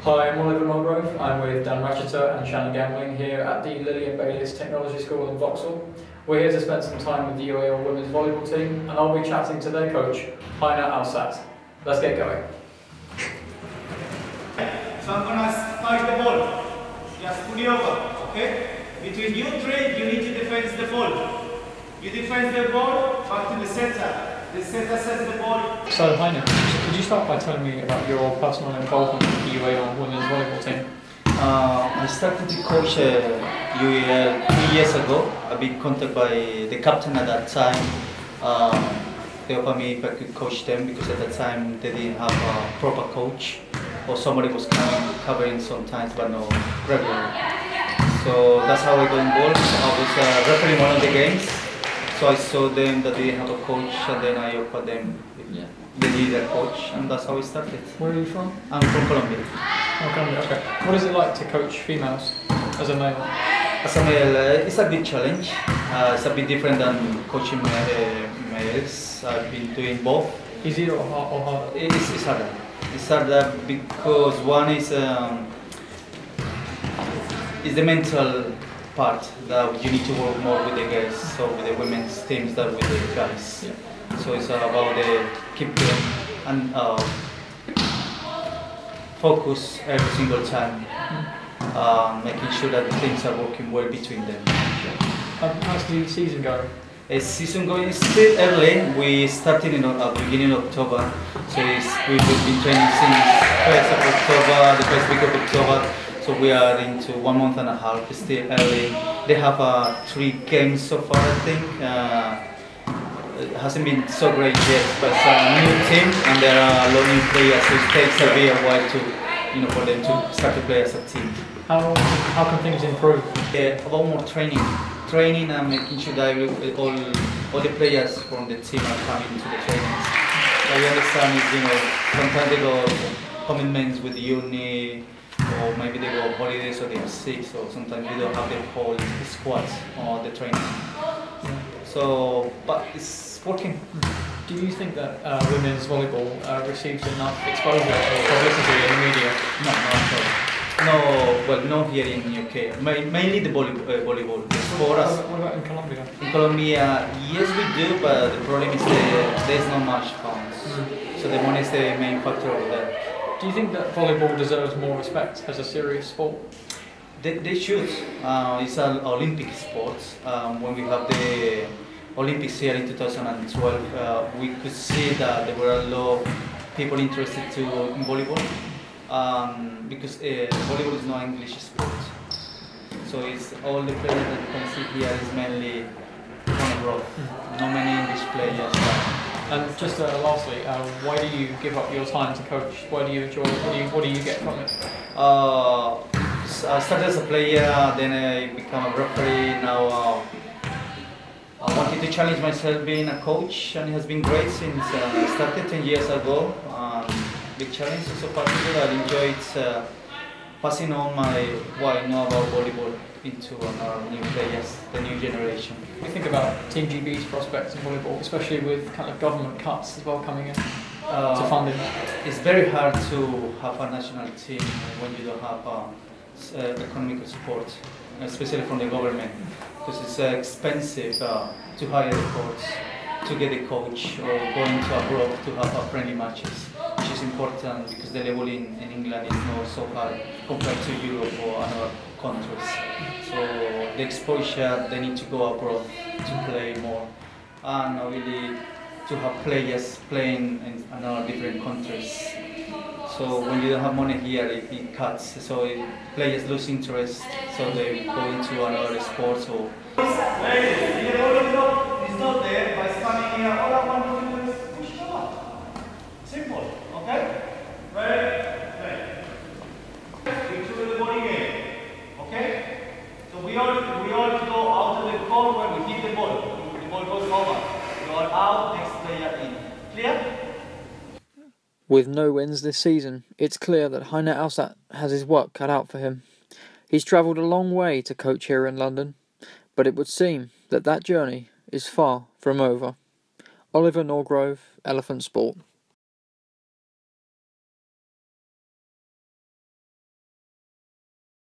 Hi, I'm Oliver Norgrove. I'm with Dan Ratcheter and Shannon Gambling here at the Lillian Bayliss Technology School in Vauxhall. We're here to spend some time with the UAL women's volleyball team, and I'll be chatting to their coach, Heiner Alzate. Let's get going. So I'm gonna spike the ball. Just put it over, okay? Between you three, you need to defend the ball. You defend the ball back to the center. The center sets the ball. So Heiner, could you start by telling me about your personal involvement with the UAL women's volleyball team? I started to coach UAL 2 years ago. I've been contacted by the captain at that time. They offered me if I could coach them because at that time they didn't have a proper coach, or somebody was coming, covering sometimes but no regular. So that's how I got involved. I was refereeing one of the games. So I saw them that they didn't have a coach, and then I offered them if they needed a coach, and that's how it started. Where are you from? I'm from Colombia. Oh, Colombia, okay. What is it like to coach females as a male? As a male, it's a big challenge. It's a bit different than coaching males. I've been doing both. Easier or harder? It's harder. It's harder because one is the mental part that you need to work more with the guys, so with the women's teams than with the guys. Yeah. So it's about the keep them and focus every single time, making sure that the things are working well between them. How's the season going? Season going is still early. We started in beginning of October, so we've been training since the first week of October. So we are into 1 month and a half. It's still early. They have 3 games so far, I think. It hasn't been so great yet, but it's a new team and there are a lot of new players, so it takes a while to, for them to start to play as a team. How can things improve? About more training and making sure that all the players from the team are coming to the trainings. I understand is, sometimes they go commitments with the uni, or maybe they go on holidays or they're sick, so sometimes we don't have the whole squad or the training. So, but it's working. Do you think that women's volleyball receives enough exposure or publicity in the media? No, here in UK. Mainly the volleyball. What about in Colombia? In Colombia, yes we do, but the problem is there's not much funds. So the money is the main factor over there. Do you think that volleyball deserves more respect as a serious sport? They should. It's an Olympic sport. When we have the Olympics here in 2012, we could see that there were a lot of people interested in volleyball. Because volleyball is not English sport. So it's all the players that you can see here is mainly Norgrove. Not many English players. And just lastly, why do you give up your time to coach? Why do you enjoy it? What do you get from it? I started as a player, then I became a referee. Now I wanted to challenge myself being a coach, and it has been great since I started 10 years ago. Big challenge, so far good. I enjoyed passing on what I know about volleyball into our new players, the new generation. What do you think about Team GB's prospects in volleyball, especially with kind of government cuts as well coming in to funding? It's very hard to have a national team when you don't have economic support, especially from the government, because it's expensive to hire the coach, to get a coach, or going to abroad to have friendly matches, which is important because the level in England is not so high compared to Europe or other countries. So the exposure, they need to go abroad to play more, and really to have players playing in other different countries. So when you don't have money here, it cuts. So players lose interest, so they go into another sport. So. It's not there by standing here. All I want to do is push it up. Simple, okay? Ready? Into the body game, okay? So we all go out of the court when we hit the ball. The ball goes over. You are out, next player in. Clear? With no wins this season, it's clear that Heiner Alzate has his work cut out for him. He's travelled a long way to coach here in London, but it would seem that journey is far from over. Oliver Norgrove, Elephant Sport.